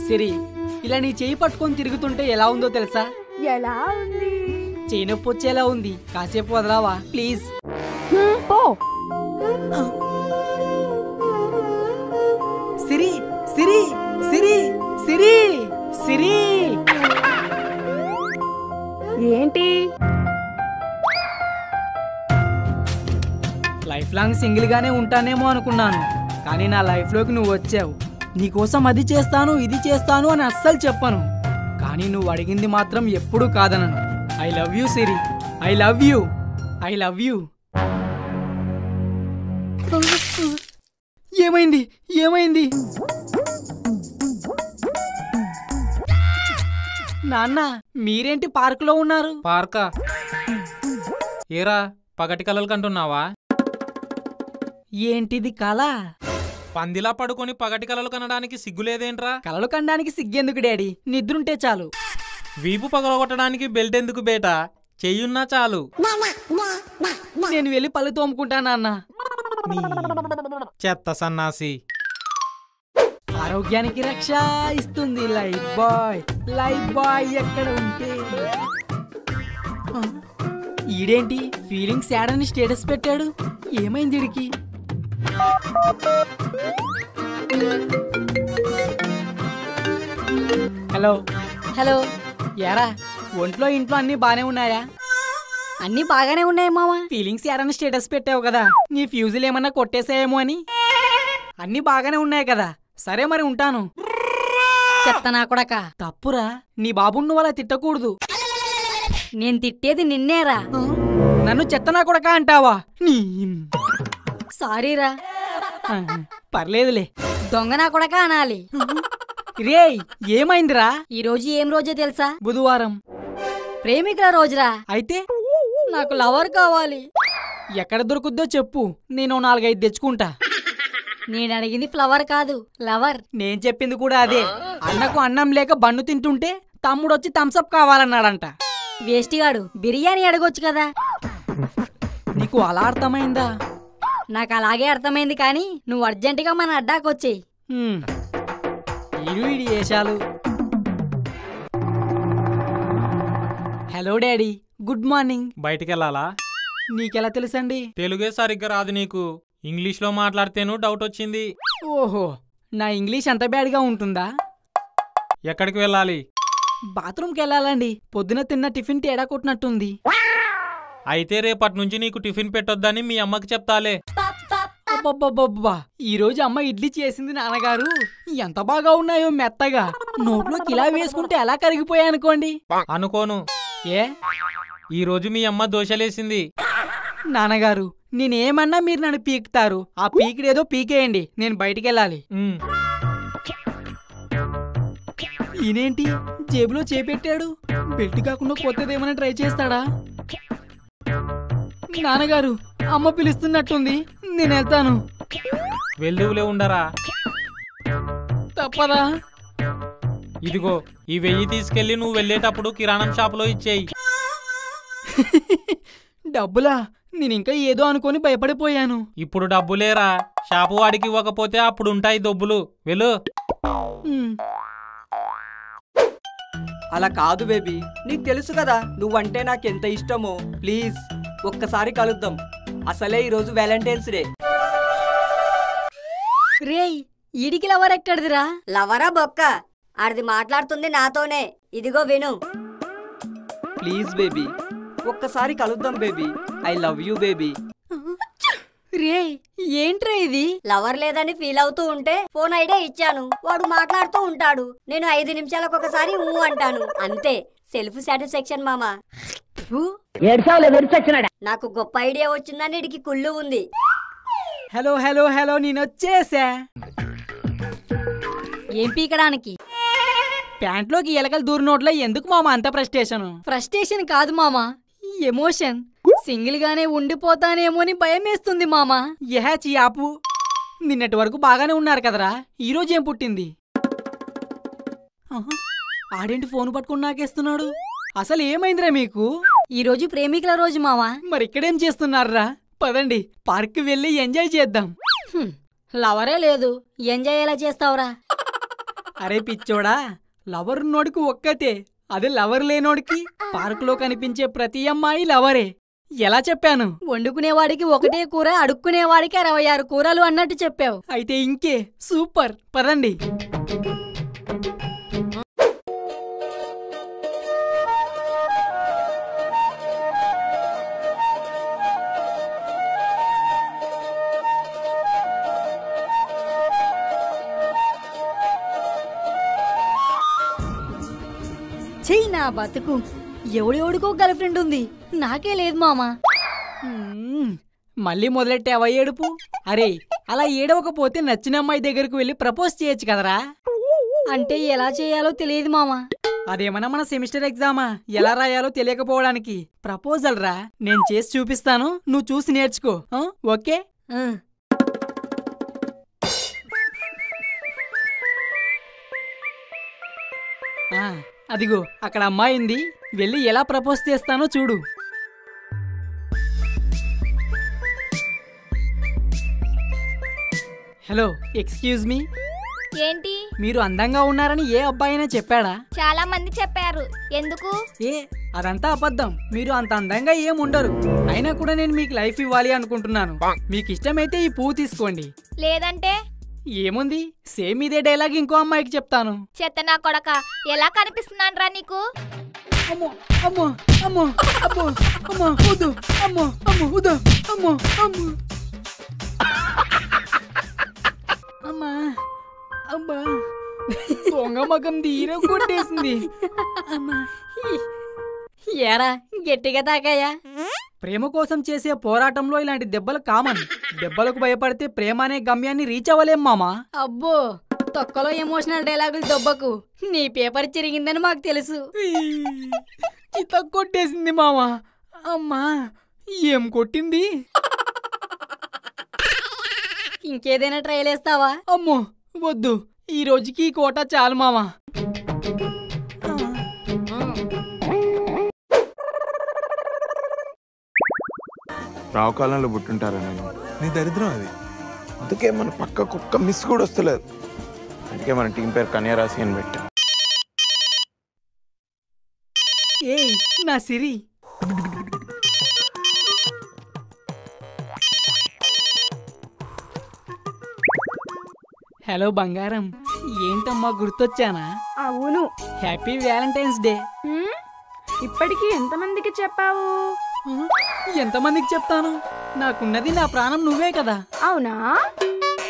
సిరి, ఇలా నీ చేయి పట్టుకొని తిరుగుతుంటే ఎలా ఉందో తెలుసా? ఎలా ఉంది? చేయి నొప్పి వచ్చేలా ఉంది. కాసేపు వదలావా ప్లీజ్? పో. సిరి సిరి సిరి సిరి సిరి, ఏంటి? లైఫ్ లాంగ్ సింగిల్ గానే ఉంటానేమో అనుకున్నాను, కానీ నా లైఫ్ లోకి నువ్వు వచ్చావు. నీకోసం అది చేస్తాను ఇది చేస్తాను అని అస్సలు చెప్పను, కానీ నువ్వు అడిగింది మాత్రం ఎప్పుడూ కాదనను. I love you Siri, I love you, I love you. ఏమైంది ఏమైంది? నాన్న, మీరేంటి పార్కులో ఉన్నారు? పార్కా? ఏరా పగటి కలలు కంటున్నావా? ఏంటిది కళ? పందిలా పడుకొని పగటి కలలు కనడానికి సిగ్గులేదేంట్రా? కలలు కనడానికి సిగ్గెందుకు డాడీ, నిద్రుంటే చాలు. వీపు పగలగొట్టడానికి బెల్ట్ ఎందుకు బేటా? చెయ్యున్నా చాలు. నేను వెళ్ళి పళ్ళు తోముకుంటా నాన్న. నీ చెత్త సన్నాసి. ఆరోగ్యానికి రక్ష ఇస్తుంది లైఫ్ బాయ్. లైఫ్ బాయ్ ఎక్కడ ఉంటే. ఈడేంటి ఫీలింగ్స్ యాడ్ అని స్టేటస్ పెట్టాడు? ఏమైంది వీడికి? Hello hello. యారా, ఒంట్లో ఇంట్లో అన్ని బానే ఉన్నాయా? అన్నీ బాగానే ఉన్నాయి మావా. ఫీలింగ్స్ యాడ్ అని స్టేటస్ పెట్టావు కదా, నీ ఫ్యూజులు ఏమన్నా కొట్టేసాయేమో అని. అన్ని బాగానే ఉన్నాయి కదా, సరే మరి ఉంటాను. చెత్తనా కొడక. తప్పురా, నీ బాబుని నువ్వు అలా తిట్టకూడదు. నేను తిట్టేది నిన్నేరా. నన్ను చెత్తనా కొడక అంటావా? సారీరా. పర్లేదులే. దొంగనా కొడక అనాలి. రేయ్, ఏమైందిరా? ఈరోజు ఏం రోజో తెలుసా? బుధవారం. ప్రేమికుల రోజురా. అయితే నాకు లవర్ కావాలి. ఎక్కడ దొరుకుద్దో చెప్పు, నేను 4-5 తెచ్చుకుంటా. నేను అడిగింది ఫ్లవర్ కాదు, లవర్. నేను చెప్పింది కూడా అదే. అన్నకు అన్నం లేక బన్ను తింటుంటే తమ్ముడు వచ్చి థమ్సప్ కావాలన్నాడంట. వేస్టిగాడు, బిర్యానీ అడగొచ్చు కదా. నీకు అలా అర్థమైందా? నాకు అలాగే అర్థమైంది, కానీ నువ్వు అర్జెంటుగా మన అడ్డాకొచ్చేయి. ఇడి వేషాలు. Hello daddy, good morning. బయటికెళ్ళాలా? నీకెలా తెలుసండి? తెలుగే సరిగ్గా రాదు నీకు, ఇంగ్లీష్లో మాట్లాడితేనూ డౌట్ వచ్చింది. ఓహో, నా ఇంగ్లీష్ అంత బ్యాడ్గా ఉంటుందా? ఎక్కడికి వెళ్ళాలి? బాత్రూమ్కి వెళ్ళాలండి. పొద్దున తిన్న టిఫిన్ తేడా కొట్టినట్టుంది. అయితే రేపటి నుంచి నీకు టిఫిన్ పెట్టొద్దని మీ అమ్మకి చెప్తాలే. అబ్బబ్బబ్బబ్బా, ఈ రోజు అమ్మ ఇడ్లీ చేసింది నాన్నగారు. ఎంత బాగా ఉన్నాయో మెత్తగా. నోట్లోకి ఇలా వేసుకుంటే ఎలా కరిగిపోయానుకోండి. అనుకోను. ఏ? ఈ రోజు మీ అమ్మ దోశలేసింది. నాన్నగారు, నేనేమన్నా మీరు నన్ను పీకుతారు. ఆ పీకిడేదో పీకేయండి, నేను బయటికి వెళ్ళాలి. ఈయనేంటి జేబులో చేపెట్టాడు? బెల్ట్ కాకుండా కొత్తదేమైనా ట్రై చేస్తాడా? నాన్నగారు, అమ్మ పిలుస్తున్నట్టుంది, నేను వెళ్తాను. వెళ్దువులే ఉండరా. తప్పదా? ఇదిగో ఈ 1000 తీసుకెళ్లి నువ్వు వెళ్ళేటప్పుడు కిరాణం షాపులో ఇచ్చేయి. డబ్బులా? నేనింకా ఏదో అనుకొని భయపడిపోయాను. ఇప్పుడు డబ్బులేరా, షాపు వాడికి ఇవ్వకపోతే అప్పుడు ఉంటాయి దొబ్బులు. వెళ్ళు. అలా కాదు బేబీ, నీకు తెలుసు కదా నువ్వంటే నాకెంత ఇష్టమో. ప్లీజ్ ఒక్కసారి కలుద్దాం. అసలే ఈరోజు వ్యాలంటైన్స్ డే. రేయ్, ఈడికి లవర్ ఎక్కడిదిరా? లవరా బొక్క, ఆడిది మాట్లాడుతుంది నాతోనే. ఇదిగో విను. ప్లీజ్ బేబీ, ఒక్కసారి కలుద్దాం baby. I love you baby. రేయ్, ఏంట్రా ఇది? లవర్ లేదని ఫీల్ అవుతూ ఉంటే ఫోన్ ఐడియా ఇచ్చాను. వాడు మాట్లాడుతూ ఉంటాడు, నేను 5 నిమిషాలకు ఒకసారి ఊ అంటాను. అంతే, సెల్ఫ్ సాటిస్ఫాక్షన్ మామా. నాకు గొప్ప ఐడియా వచ్చిందని ఇడికి కుళ్ళు ఉంది. హలో హలో హలో, నేను వచ్చేసా. ఏం పీకడానికి? ప్యాంట్లోకి ఎలకలు దూరినోట్లో ఎందుకు మామ అంత ఫ్రస్ట్రేషన్? ఫ్రస్ట్రేషన్ కాదు మామా, ఎమోషన్. సింగిల్ గానే ఉండిపోతానేమో అని భయం వేస్తుంది మామా. యహచి ఆపు. నిన్నటి వరకు బాగానే ఉన్నారు కదరా, ఈరోజు ఏం పుట్టింది? ఆడేంటి ఫోన్ పట్టుకుని నాకేస్తున్నాడు? అసలు ఏమైందిరా మీకు? ఈరోజు ప్రేమికుల రోజు మావా. మరి ఇక్కడేం చేస్తున్నారా? పదండి పార్క్ వెళ్ళి ఎంజాయ్ చేద్దాం. లవరే లేదు, ఎంజాయ్ ఎలా చేస్తావురా? అరే పిచ్చోడా, లవర్ ఉన్నోడికి ఒక్కతే, అదే లవర్ లేనోడికి పార్కులో కనిపించే ప్రతి అమ్మాయి లవరే. ఎలా చెప్పాను? వండుకునేవాడికి ఒకటే కూర, అడుక్కునేవాడికి 66 కూరలు అన్నట్టు చెప్పావు. అయితే ఇంకే సూపర్, పదండి. చెయ్యి నా బతుకు, ఎవడెవడికో గర్ల్ ఫ్రెండ్ ఉంది, నాకే లేదు మామా. మళ్ళీ మొదలెట్టావా ఏడుపు? అరే అలా ఏడవకపోతే నచ్చిన అమ్మాయి దగ్గరకు వెళ్ళి ప్రపోజ్ చేయొచ్చు కదరా. అంటే ఎలా చేయాలో తెలియదు మామా. అదేమన్నా మన సెమిస్టర్ ఎగ్జామా ఎలా రాయాలో తెలియకపోవడానికి? ప్రపోజల్ రా, నేను చేసి చూపిస్తాను, నువ్వు చూసి నేర్చుకో. ఓకే? అదిగో అక్కడ అమ్మాయి ఉంది, వెళ్ళి ఎలా ప్రపోజ్ చేస్తానో చూడు. Hello, excuse me. ఏంటి? మీరు అందంగా ఉన్నారని ఏ అబ్బాయినా చెప్పాడా? చాలా మంది చెప్పారు. ఎందుకు? అదంతా అబద్ధం. మీరు అంత అందంగా ఏముండరు. అయినా కూడా నేను మీకు లైఫ్ ఇవ్వాలి అనుకుంటున్నాను. మీకు ఇష్టమైతే ఈ పువ్వు తీసుకోండి. లేదంటే ఏముంది, సేమ్ ఇదే డైలాగ్ ఇంకో అమ్మాయికి చెప్తాను. చెత్త నా కొడక, ఎలా కనిపిస్తున్నానరా నీకు? అమ్మో అమ్మో అమ్మో అమ్మో అమ్మో వద్దు, అమ్మో అమ్మో వద్దు, అమ్మో అమ్మో అమ్మా అమ్మా, దొంగ మగం తీర కొట్టేసింది. అమ్మా, ఏరా గట్టిగా తాకాయా? ప్రేమ కోసం చేసే పోరాటంలో ఇలాంటి దెబ్బలు కామన్. దెబ్బలకు భయపడితే ప్రేమ అనే గమ్యాన్ని రీచ్ అవ్వలేం మామా. అబ్బో, తొక్కలో ఎమోషనల్ డైలాగులు దొబ్బకు. నీ పేపర్ చిరిగిందని మాకు తెలుసు. చిత్త కొట్టేసింది మామా. అమ్మా, ఏం కొట్టింది? ఇంకేదైనా ట్రైల్ వేస్తావా? అమ్మో వద్దు, ఈ రోజుకి ఈ కోట చాలు మామా. రావుకాలంలో పుట్టుంటారా నేను? నీ దరిద్రం అది. అందుకే మన పక్క కుక్క మిస్ కూడా వస్తలేదు. అందుకే మన టీం పేరు కన్యారాశి అని పెట్టా. ఏయ్ నా సిరి, హలో బంగారం. ఏంటమ్మా గుర్తొచ్చానా? అవును. Happy Valentine's day. ఇప్పటికి ఎంతమందికి చెప్పావు? ఎంతమందికి చెప్తాను? నాకున్నది నా ప్రాణం నువ్వే కదా. అవునా?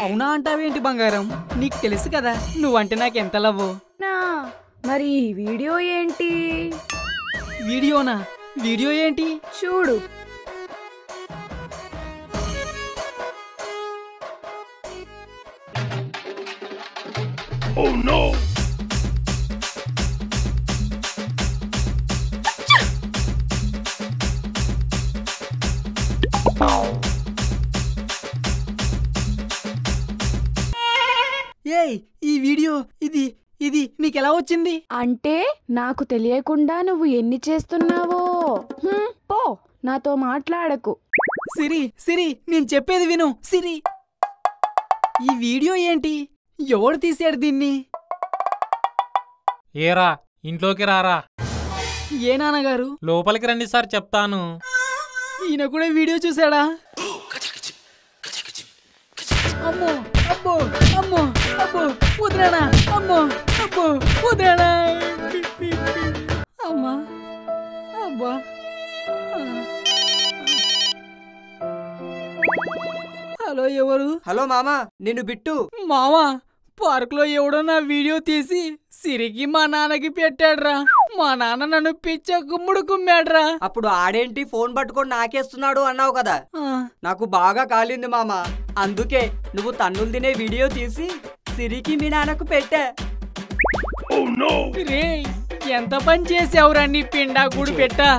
అవునా అంటావేంటి బంగారం? నీకు తెలుసు కదా నువ్వంటే నాకెంత లవ్వో. మరి ఈ వీడియో ఏంటి? వీడియోనా? వీడియో ఏంటి? చూడు. Oh no! ఏయ్ ఈ వీడియో ఇది ఇది నీకెలా వచ్చింది? అంటే నాకు తెలియకుండా నువ్వు ఎన్ని చేస్తున్నావో. పో, నాతో మాట్లాడకు. సిరి సిరి, నేను చెప్పేది విను సిరి. ఈ వీడియో ఏంటి? ఎవడు తీసాడు దీన్ని? ఏరా, ఇంట్లోకి రారా. ఏ నాన్నగారు? లోపలికి రండి సార్, చెప్తాను. ఈయన కూడా వీడియో చూసాడా? అమ్మో అబ్బో అమ్మో అబ్బో వదిలేనా, అమ్మో అబ్బో వదిలేనా, అమ్మా అబ్బా. హలో, ఎవరు? హలో మామా, నిన్ను బిట్టు. మావా, పార్కులో ఎవడో నా వీడియో తీసి సిరికి మా నాన్నకి పెట్టాడ్రా. మా నాన్న నన్ను పిచ్చ గుమ్ముడు కుమ్మాడ్రా. అప్పుడు ఆడేంటి ఫోన్ పట్టుకొని నాకేస్తున్నాడు అన్నావు కదా. నాకు బాగా కాలింది మామా, అందుకే నువ్వు తన్నులు తినే వీడియో తీసి సిరికి మీ నాన్నకు పెట్టా. రే, ఎంత పని చేసావురా నీ పిండా గుడి పెట్టా.